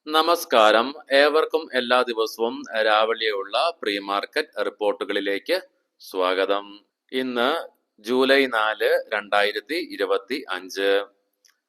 നമസ്കാരം. ഏവർക്കും എല്ലാ ദിവസവും രാവിലെയുള്ള പ്രീ മാർക്കറ്റ് റിപ്പോർട്ടുകളിലേക്ക് സ്വാഗതം. ഇന്ന് ജൂലൈ 4, 2025.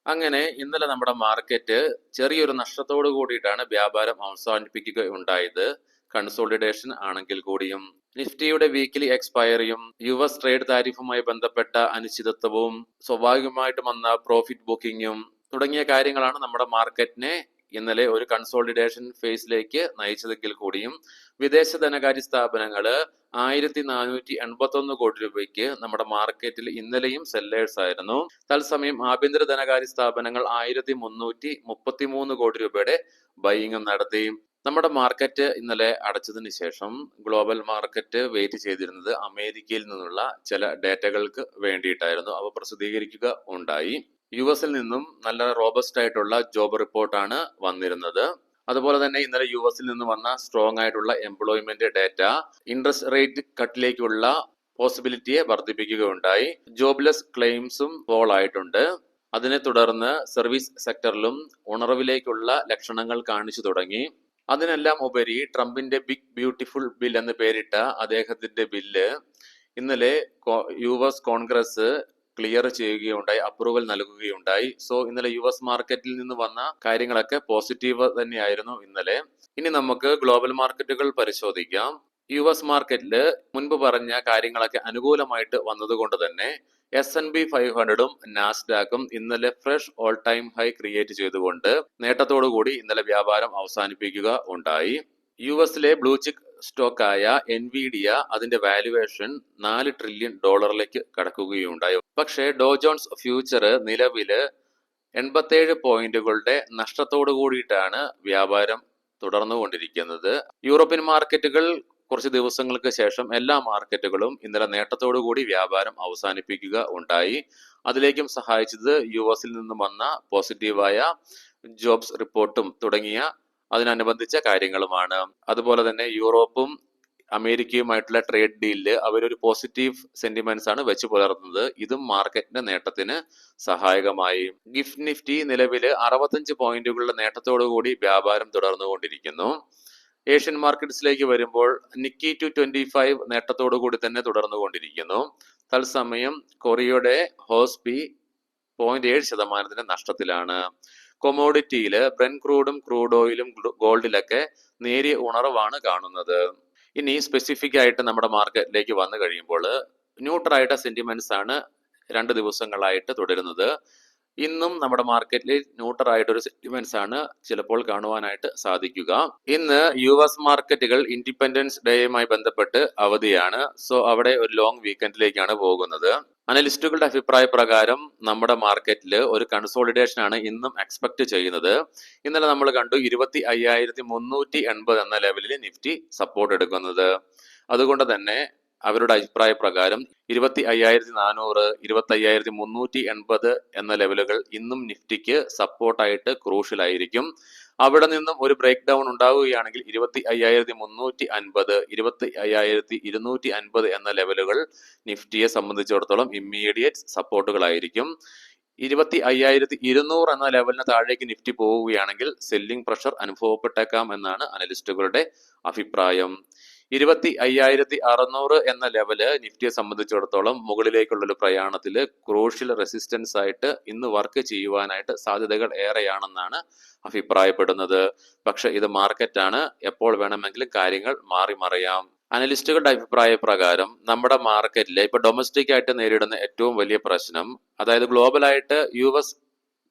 അങ്ങനെ ഇന്നലെ നമ്മുടെ മാർക്കറ്റ് ചെറിയൊരു നഷ്ടത്തോടു കൂടിയിട്ടാണ് വ്യാപാരം അവസാനിപ്പിക്കുകയുണ്ടായത്. കൺസോളിഡേഷൻ ആണെങ്കിൽ കൂടിയും നിഫ്റ്റിയുടെ വീക്കിലി എക്സ്പയറിയും US ട്രേഡ് താരിഫുമായി ബന്ധപ്പെട്ട അനിശ്ചിതത്വവും സ്വാഭാവികമായിട്ടും വന്ന പ്രോഫിറ്റ് ബുക്കിങ്ങും തുടങ്ങിയ കാര്യങ്ങളാണ് നമ്മുടെ മാർക്കറ്റിനെ ഇന്നലെ ഒരു കൺസോളിഡേഷൻ ഫേസിലേക്ക് നയിച്ചതെങ്കിൽ കൂടിയും വിദേശ ധനകാര്യ സ്ഥാപനങ്ങൾ 1481 കോടി രൂപയ്ക്ക് നമ്മുടെ മാർക്കറ്റിൽ ഇന്നലെയും സെല്ലേഴ്സ് ആയിരുന്നു. തത്സമയം ആഭ്യന്തര ധനകാര്യ സ്ഥാപനങ്ങൾ 1333 കോടി രൂപയുടെ ബൈയിങ്ങും നടത്തി. നമ്മുടെ മാർക്കറ്റ് ഇന്നലെ അടച്ചതിന് ശേഷം ഗ്ലോബൽ മാർക്കറ്റ് വെയിറ്റ് ചെയ്തിരുന്നത് അമേരിക്കയിൽ നിന്നുള്ള ചില ഡേറ്റകൾക്ക് വേണ്ടിയിട്ടായിരുന്നു. അവ പ്രസിദ്ധീകരിക്കുക ഉണ്ടായി. US നിന്നും നല്ല റോബസ്റ്റ് ആയിട്ടുള്ള ജോബ് റിപ്പോർട്ടാണ് വന്നിരുന്നത്. അതുപോലെ തന്നെ ഇന്നലെ US നിന്ന് വന്ന സ്ട്രോങ് ആയിട്ടുള്ള എംപ്ലോയ്മെന്റ് ഡേറ്റ ഇൻട്രസ്റ്റ് റേറ്റ് കട്ടിലേക്കുള്ള പോസിബിലിറ്റിയെ വർദ്ധിപ്പിക്കുകയുണ്ടായി. ജോബ്ലെസ് ക്ലെയിംസും ഫോൾ ആയിട്ടുണ്ട്. അതിനെ തുടർന്ന് സർവീസ് സെക്ടറിലും ഉണർവിലേക്കുള്ള ലക്ഷണങ്ങൾ കാണിച്ചു തുടങ്ങി. അതിനെല്ലാം ഉപരി ട്രംപിന്റെ ബിഗ് ബ്യൂട്ടിഫുൾ ബിൽ എന്ന് പേരിട്ട അദ്ദേഹത്തിന്റെ ബില്ല് ഇന്നലെ US കോൺഗ്രസ് ക്ലിയർ ചെയ്യുകയുണ്ടായി, അപ്രൂവൽ നൽകുകയുണ്ടായി. സോ ഇന്നലെ US മാർക്കറ്റിൽ നിന്ന് വന്ന കാര്യങ്ങളൊക്കെ പോസിറ്റീവ് തന്നെയായിരുന്നു ഇന്നലെ. ഇനി നമുക്ക് ഗ്ലോബൽ മാർക്കറ്റുകൾ പരിശോധിക്കാം. US മാർക്കറ്റിൽ മുൻപ് പറഞ്ഞ കാര്യങ്ങളൊക്കെ അനുകൂലമായിട്ട് വന്നതുകൊണ്ട് തന്നെ S&P 500ഉം നാസ്ഡാക്കും ഇന്നലെ fresh all time high create ചെയ്തുകൊണ്ട് നേട്ടത്തോടുകൂടി ഇന്നലെ വ്യാപാരം അവസാനിപ്പിക്കുക ഉണ്ടായി. US ബ്ലൂ ചിപ്പ് സ്റ്റോക്കായ എൻവിഡിയ അതിന്റെ വാല്യുവേഷൻ $4 ട്രില്യൺ കടക്കുകയുണ്ടായി. പക്ഷേ ഡോ ജോൺസ് ഫ്യൂച്ചർ നിലവില് 87 പോയിന്റുകളുടെ നഷ്ടത്തോടു കൂടിയിട്ടാണ് വ്യാപാരം തുടർന്നുകൊണ്ടിരിക്കുന്നത്. യൂറോപ്യൻ മാർക്കറ്റുകൾ കുറച്ച് ദിവസങ്ങൾക്ക് ശേഷം എല്ലാ മാർക്കറ്റുകളും ഇന്നലെ നേട്ടത്തോടു കൂടി വ്യാപാരം അവസാനിപ്പിക്കുക ഉണ്ടായി. അതിലേക്കും സഹായിച്ചത് US നിന്നും വന്ന പോസിറ്റീവായ ജോബ്സ് റിപ്പോർട്ടും തുടങ്ങിയ അതിനനുബന്ധിച്ച കാര്യങ്ങളുമാണ്. അതുപോലെ തന്നെ യൂറോപ്പും അമേരിക്കയുമായിട്ടുള്ള ട്രേഡ് ഡീലില് അവരൊരു പോസിറ്റീവ് സെന്റിമെന്റ്സ് ആണ് വെച്ച് പുലർത്തുന്നത്. ഇതും മാർക്കറ്റിന്റെ നേട്ടത്തിന് സഹായകമായി. ഗിഫ്റ്റ് നിഫ്റ്റി നിലവില് 65 പോയിന്റുകളുടെ നേട്ടത്തോടു കൂടി വ്യാപാരം തുടർന്നുകൊണ്ടിരിക്കുന്നു. ഏഷ്യൻ മാർക്കറ്റ്സിലേക്ക് വരുമ്പോൾ നിക്കി 225 നേട്ടത്തോടു കൂടി തന്നെ തുടർന്നുകൊണ്ടിരിക്കുന്നു. തത്സമയം കൊറിയയുടെ ഹോസ്പി 0.7% നഷ്ടത്തിലാണ്. കൊമോഡിറ്റിയില് ബ്രെന്റ് ക്രൂഡും ക്രൂഡ് ഓയിലും ഗോൾഡിലൊക്കെ നേരിയ ഉണർവാണ് കാണുന്നത്. ഇനി സ്പെസിഫിക് ആയിട്ട് നമ്മുടെ മാർക്കറ്റിലേക്ക് വന്നു കഴിയുമ്പോൾ ന്യൂട്രൽ ആയിട്ട് സെന്റിമെന്റ്സ് ആണ് 2 ദിവസങ്ങളായിട്ട് തുടരുന്നത്. ഇന്നും നമ്മുടെ മാർക്കറ്റിൽ ന്യൂട്രൽ ആയിട്ടൊരു സെന്റിമെന്റ്സ് ആണ് ചിലപ്പോൾ കാണുവാനായിട്ട് സാധിക്കുക. ഇന്ന് US മാർക്കറ്റുകൾ ഇൻഡിപെൻഡൻസ് ഡേയുമായി ബന്ധപ്പെട്ട് അവധിയാണ്. സോ അവിടെ ഒരു ലോങ് വീക്കെൻഡിലേക്കാണ് പോകുന്നത്. അനലിസ്റ്റുകളുടെ അഭിപ്രായ പ്രകാരം നമ്മുടെ മാർക്കറ്റിൽ ഒരു കൺസോളിഡേഷൻ ആണ് ഇന്നും എക്സ്പെക്ട് ചെയ്യുന്നത്. ഇന്നലെ നമ്മൾ കണ്ടു 25,380 എന്ന ലെവലിൽ നിഫ്റ്റി സപ്പോർട്ട് എടുക്കുന്നത്. അതുകൊണ്ട് തന്നെ അവരുടെ അഭിപ്രായ പ്രകാരം 25,400, 25,380 എന്ന ലെവലുകൾ ഇന്നും നിഫ്റ്റിക്ക് സപ്പോർട്ടായിട്ട് ക്രൂഷ്യൽ ആയിരിക്കും. അവിടെ നിന്നും ഒരു ബ്രേക്ക് ഡൗൺ ഉണ്ടാവുകയാണെങ്കിൽ 25,350, 25,250 എന്ന ലെവലുകൾ നിഫ്റ്റിയെ സംബന്ധിച്ചിടത്തോളം ഇമ്മീഡിയറ്റ് സപ്പോർട്ടുകളായിരിക്കും. 25,200 എന്ന ലെവലിന് താഴേക്ക് നിഫ്റ്റി പോവുകയാണെങ്കിൽ സെല്ലിംഗ് പ്രഷർ അനുഭവപ്പെട്ടേക്കാം എന്നാണ് അനലിസ്റ്റുകളുടെ അഭിപ്രായം. 25,600 എന്ന ലെവല് നിഫ്റ്റിയെ സംബന്ധിച്ചിടത്തോളം മുകളിലേക്കുള്ള ഒരു പ്രയാണത്തില് ക്രൂഷ്യൽ റെസിസ്റ്റൻസ് ആയിട്ട് ഇന്ന് വർക്ക് ചെയ്യുവാനായിട്ട് സാധ്യതകൾ ഏറെയാണെന്നാണ് അഭിപ്രായപ്പെടുന്നത്. പക്ഷെ ഇത് മാർക്കറ്റാണ്, എപ്പോൾ വേണമെങ്കിലും കാര്യങ്ങൾ മാറി മറിയാം. അനലിസ്റ്റുകളുടെ അഭിപ്രായ പ്രകാരം നമ്മുടെ മാർക്കറ്റിലെ ഇപ്പൊ ഡൊമസ്റ്റിക് ആയിട്ട് നേരിടുന്ന ഏറ്റവും വലിയ പ്രശ്നം, അതായത് ഗ്ലോബലായിട്ട് US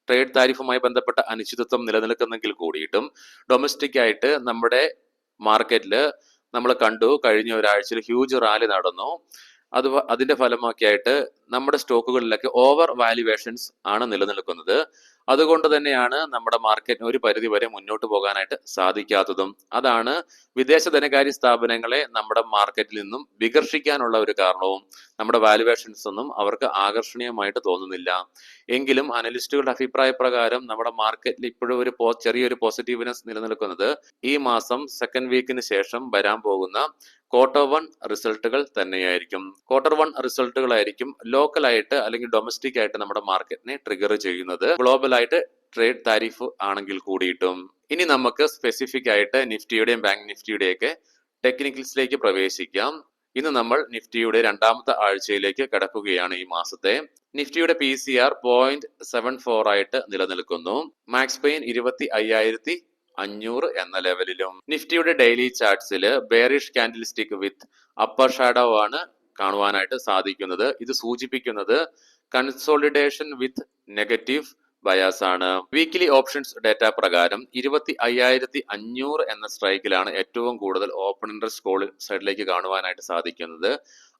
ട്രേഡ് താരിഫുമായി ബന്ധപ്പെട്ട അനിശ്ചിതത്വം നിലനിൽക്കുന്നെങ്കിൽ കൂടിയിട്ടും ഡൊമസ്റ്റിക് ആയിട്ട് നമ്മുടെ മാർക്കറ്റില് നമ്മൾ കണ്ടു കഴിഞ്ഞ ഒരാഴ്ചയിൽ ഹ്യൂജ് റാലി നടന്നു. അതിന്റെ ഫലമാക്കിയായിട്ട് നമ്മുടെ സ്റ്റോക്കുകളിലൊക്കെ ഓവർ വാല്യുവേഷൻസ് ആണ് നിലനിൽക്കുന്നത്. അതുകൊണ്ട് തന്നെയാണ് നമ്മുടെ മാർക്കറ്റിന് ഒരു പരിധി വരെ മുന്നോട്ട് പോകാനായിട്ട് സാധിക്കാത്തതും. അതാണ് വിദേശ ധനകാര്യ സ്ഥാപനങ്ങളെ നമ്മുടെ മാർക്കറ്റിൽ നിന്നും വികർഷിക്കാനുള്ള ഒരു കാരണവും. നമ്മുടെ വാല്യുവേഷൻസ് ഒന്നും അവർക്ക് ആകർഷണീയമായിട്ട് തോന്നുന്നില്ല. എങ്കിലും അനലിസ്റ്റുകളുടെ അഭിപ്രായ പ്രകാരം നമ്മുടെ മാർക്കറ്റിൽ ഇപ്പോഴും ഒരു ചെറിയൊരു പോസിറ്റീവ്നെസ് നിലനിൽക്കുന്നത് ഈ മാസം സെക്കൻഡ് വീക്കിന് ശേഷം വരാൻ പോകുന്ന Q1 റിസൾട്ടുകൾ തന്നെയായിരിക്കും. Q1 റിസൾട്ടുകളായിരിക്കും ലോക്കലായിട്ട് അല്ലെങ്കിൽ ഡൊമസ്റ്റിക് ആയിട്ട് നമ്മുടെ മാർക്കറ്റിനെ ട്രിഗർ ചെയ്യുന്നത്. ഗ്ലോബലായിട്ട് ട്രേഡ് താരിഫ് ആണെങ്കിൽ കൂടിയിട്ടും. ഇനി നമുക്ക് സ്പെസിഫിക് ആയിട്ട് നിഫ്റ്റിയുടെയും ബാങ്ക് നിഫ്റ്റിയുടെയൊക്കെ ടെക്നിക്കൽസിലേക്ക് പ്രവേശിക്കാം. ഇന്ന് നമ്മൾ നിഫ്റ്റിയുടെ രണ്ടാമത്തെ ആഴ്ചയിലേക്ക് കടക്കുകയാണ്. ഈ മാസത്തെ നിഫ്റ്റിയുടെ PCR 0.74 ആയിട്ട് നിലനിൽക്കുന്നു. മാക്സ് പെയിൻ 25,500 എന്ന ലെവലിലും. നിഫ്റ്റിയുടെ ഡെയിലി ചാർട്ട്സിൽ bearish candlestick with upper shadow ആണ് കാണുവാനായിട്ട് സാധിക്കുന്നത്. ഇത് സൂചിപ്പിക്കുന്നത് കൺസോളിഡേഷൻ വിത്ത് നെഗറ്റീവ് ബയാസ് ആണ്. വീക്കിലി ഓപ്ഷൻസ് ഡേറ്റ പ്രകാരം 25,500 എന്ന സ്ട്രൈക്കിലാണ് ഏറ്റവും കൂടുതൽ ഓപ്പൺ ഇൻട്രസ്റ്റ് കോൾ സൈഡിലേക്ക് കാണുവാനായിട്ട് സാധിക്കുന്നത്.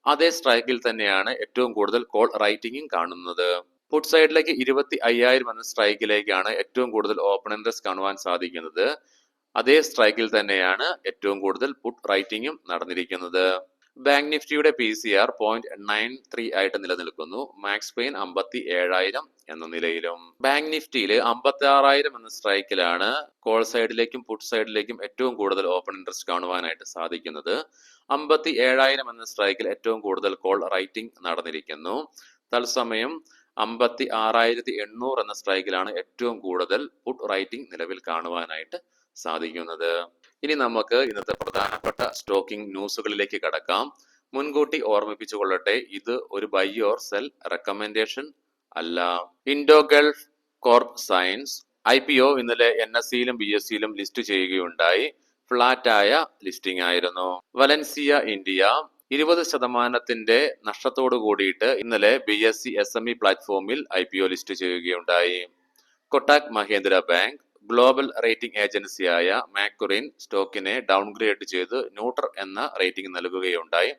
അതേ സ്ട്രൈക്കിൽ തന്നെയാണ് ഏറ്റവും കൂടുതൽ കോൾ റൈറ്റിംഗും കാണുന്നത്. പുട്ട് സൈഡിലേക്ക് 25,000 എന്ന സ്ട്രൈക്കിലേക്കാണ് ഏറ്റവും കൂടുതൽ ഓപ്പൺ ഇൻട്രസ്റ്റ് കാണുവാൻ സാധിക്കുന്നത്. അതേ സ്ട്രൈക്കിൽ തന്നെയാണ് ഏറ്റവും കൂടുതൽ പുട്ട് റൈറ്റിംഗും നടന്നിരിക്കുന്നത്. ബാങ്ക് നിഫ്റ്റിയുടെ PCR 0.93 ആയിട്ട് നിലനിൽക്കുന്നു. മാക്സ് പെയിൻ 57,000 എന്ന നിലയിലും. ബാങ്ക് നിഫ്റ്റിയിൽ 56,000 എന്ന സ്ട്രൈക്കിലാണ് കോൾ സൈഡിലേക്കും പുട്ട് സൈഡിലേക്കും ഏറ്റവും കൂടുതൽ ഓപ്പൺ ഇൻട്രസ്റ്റ് കാണുവാനായിട്ട് സാധിക്കുന്നത്. 57,000 എന്ന സ്ട്രൈക്കിൽ ഏറ്റവും കൂടുതൽ കോൾ റൈറ്റിംഗ് നടന്നിരിക്കുന്നു. തത്സമയം 56,800 എന്ന സ്ട്രൈക്കിലാണ് ഏറ്റവും കൂടുതൽ പുട്ട് റൈറ്റിംഗ് നിലവിൽ കാണുവാനായിട്ട് സാധിക്കുന്നത്. ഇനി നമുക്ക് ഇന്നത്തെ പ്രധാനപ്പെട്ട സ്റ്റോക്കിംഗ് ന്യൂസുകളിലേക്ക് കടക്കാം. മുൻകൂട്ടി ഓർമ്മിപ്പിച്ചു കൊള്ളട്ടെ, ഇത് ഒരു ബൈ ഓർ സെൽ റെക്കമെൻഡേഷൻ അല്ല. Indo Gulf corp science IPO ഇന്നലെ NSEയിലും BSEയിലും ലിസ്റ്റ് ചെയ്യുകയുണ്ടായി. ഫ്ലാറ്റായ ലിസ്റ്റിംഗ് ആയിരുന്നു. വലൻസിയ ഇന്ത്യ 20% നഷ്ടത്തോടു കൂടിയിട്ട് ഇന്നലെ BSE SME പ്ലാറ്റ്ഫോമിൽ IPO ലിസ്റ്റ് ചെയ്യുകയുണ്ടായി. Kotak Mahendra bank global rating ഏജൻസിയായ മാക്വറിൻ സ്റ്റോക്കിനെ ഡൗൺഗ്രേഡ് ചെയ്ത് ന്യൂട്രൽ എന്ന റേറ്റിംഗ് നൽകുകയുണ്ടായി.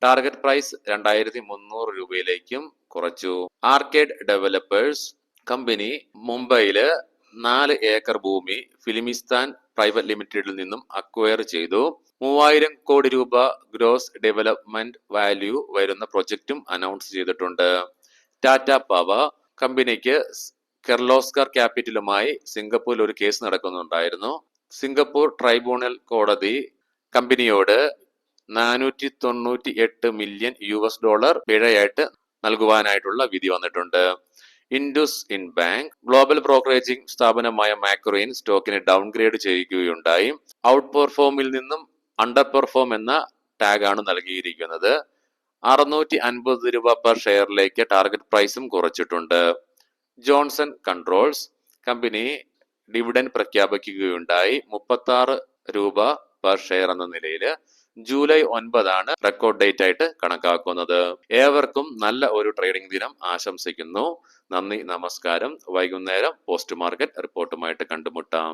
ടാർഗറ്റ് പ്രൈസ് 2,300 രൂപയിലേക്കും കുറച്ചു. ആർക്കേഡ് ഡെവലപ്പേഴ്സ് കമ്പനി മുംബൈയില് 4 ഏക്കർ ഭൂമി ഫിലിമിസ്ഥാൻ പ്രൈവറ്റ് ലിമിറ്റഡിൽ നിന്നും അക്വയർ ചെയ്തു. 3,000 കോടി രൂപ ഗ്രോസ് ഡെവലപ്മെന്റ് വാല്യൂ വരുന്ന പ്രൊജക്റ്റും അനൗൺസ് ചെയ്തിട്ടുണ്ട്. ടാറ്റ പവർ കമ്പനിക്ക് കിർലോസ്കർ ക്യാപിറ്റലുമായി സിംഗപ്പൂരിൽ ഒരു കേസ് നടക്കുന്നുണ്ടായിരുന്നു. സിംഗപ്പൂർ ട്രൈബ്യൂണൽ കോടതി കമ്പനിയോട് $498 മില്യൺ പിഴയായിട്ട് നൽകുവാനായിട്ടുള്ള വിധി വന്നിട്ടുണ്ട്. ഇൻഡസ് ഇൻ ബാങ്ക് ഗ്ലോബൽ ബ്രോക്കറേജിംഗ് സ്ഥാപനമായ മാക്വറിൻ സ്റ്റോക്കിനെ ഡൗൺഗ്രേഡ് ചെയ്യുകയുണ്ടായി. ഔട്ട് പെർഫോമിൽ നിന്നും അണ്ടർ പെർഫോം എന്ന ടാഗാണ് നൽകിയിരിക്കുന്നത്. 650 രൂപ പെർ ഷെയറിലേക്ക് ടാർഗറ്റ് പ്രൈസും കുറച്ചിട്ടുണ്ട്. ജോൺസൺ കൺട്രോൾസ് കമ്പനി ഡിവിഡൻഡ് പ്രഖ്യാപിക്കുകയുണ്ടായി. 36 രൂപ പെർ ഷെയർ എന്ന നിലയിൽ. ജൂലൈ 9 റെക്കോർഡ് ഡേറ്റ് ആയിട്ട് കണക്കാക്കുന്നത്. ഏവർക്കും നല്ല ഒരു ട്രേഡിംഗ് ദിനം ആശംസിക്കുന്നു. നന്ദി, നമസ്കാരം. വൈകുന്നേരം പോസ്റ്റ് മാർക്കറ്റ് റിപ്പോർട്ടുമായിട്ട് കണ്ടുമുട്ടാം.